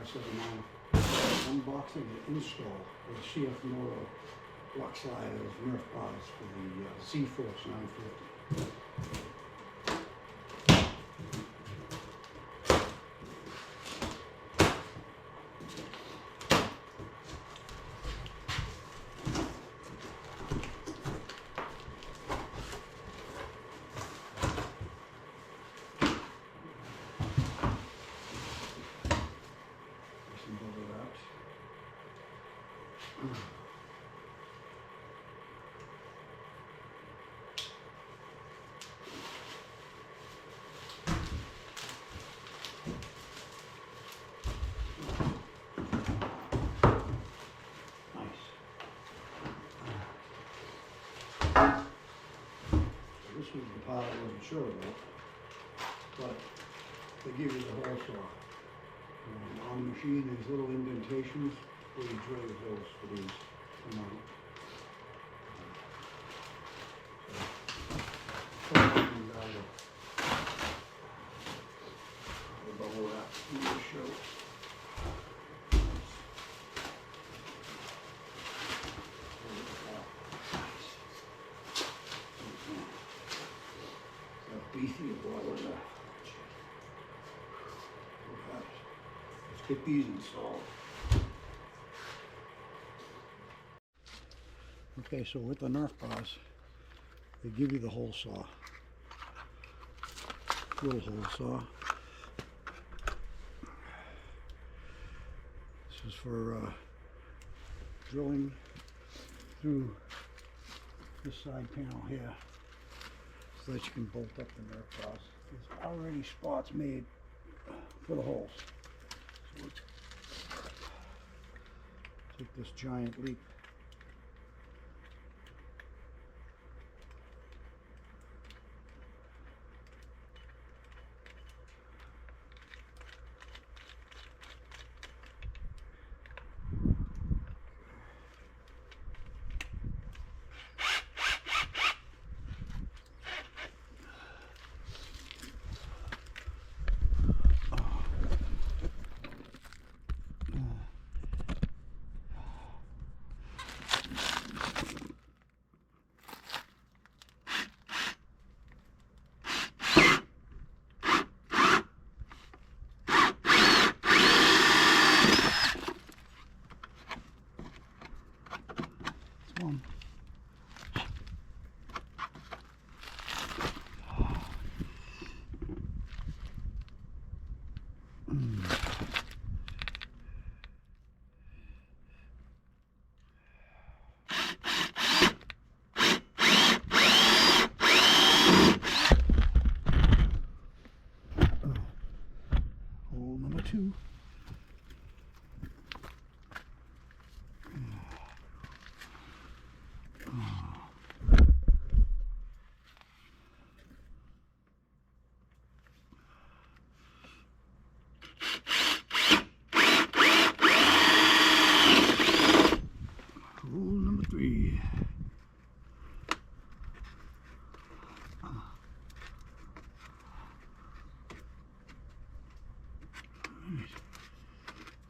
79. Unboxing and install with Cfmoto block sliders, Nerf bars for the Zforce 950. This was the part I wasn't sure about, but they give you the whole saw. On the machine, there's little indentations where you drill the holes for these to mount. Bubble wrap in the show. Beefy boiler. Let's get these installed. Okay, so with the Nerf bars, they give you the hole saw. Little hole saw. This is for drilling through this side panel here, so that you can bolt up the Nerf bars. There's already spots made for the holes. So let's take this giant leap. One. Hole number 2. Hole number 3.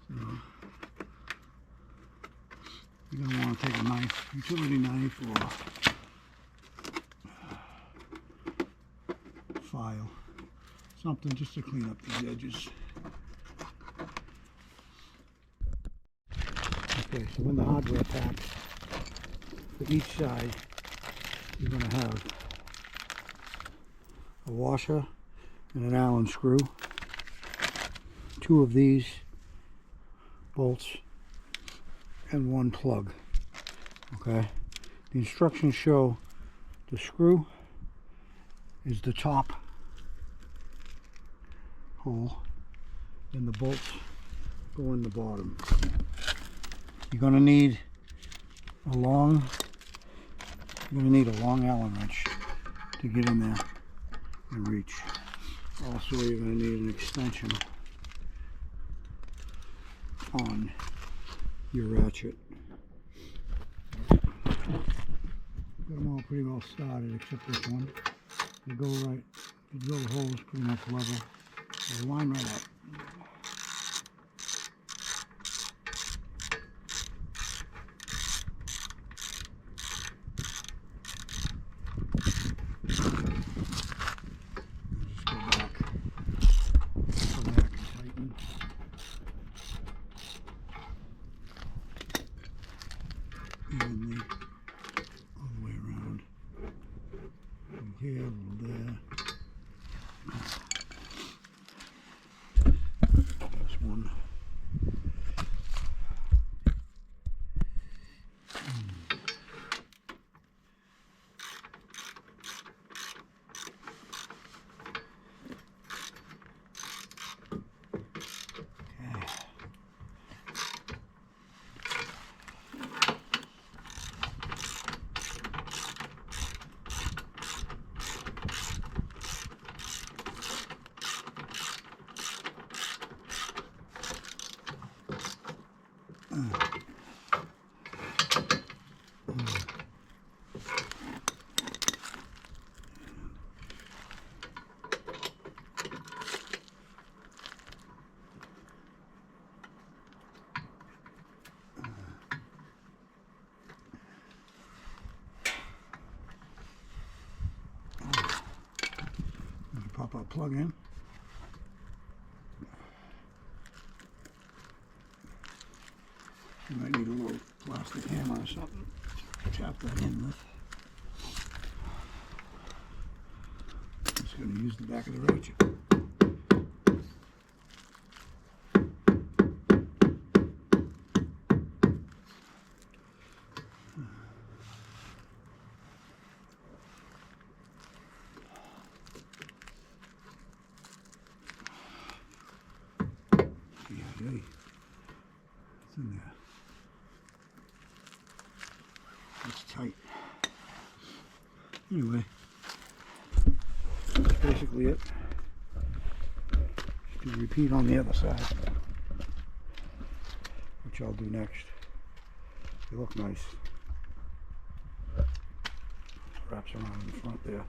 So you're going to want to take a knife, utility knife, or file, something just to clean up these edges. Okay, so in the hardware pack, for each side, you're going to have a washer and an Allen screw, 2 of these bolts, and 1 plug. Okay, the instructions show the screw is the top hole and the bolts go in the bottom. You're going to need a long Allen wrench to get in there and reach. Also, you're going to need an extension on your ratchet. Got them all pretty well started except this one. They go right, you drill the holes pretty much level. They line right up. Pop our plug in. You might need a little plastic hammer or something to tap that in with. Just going to use the back of the ratchet. Hey, it's in there. It's tight. Anyway, that's basically it. Just to repeat on the other side, which I'll do next. They look nice. Wraps around in the front there.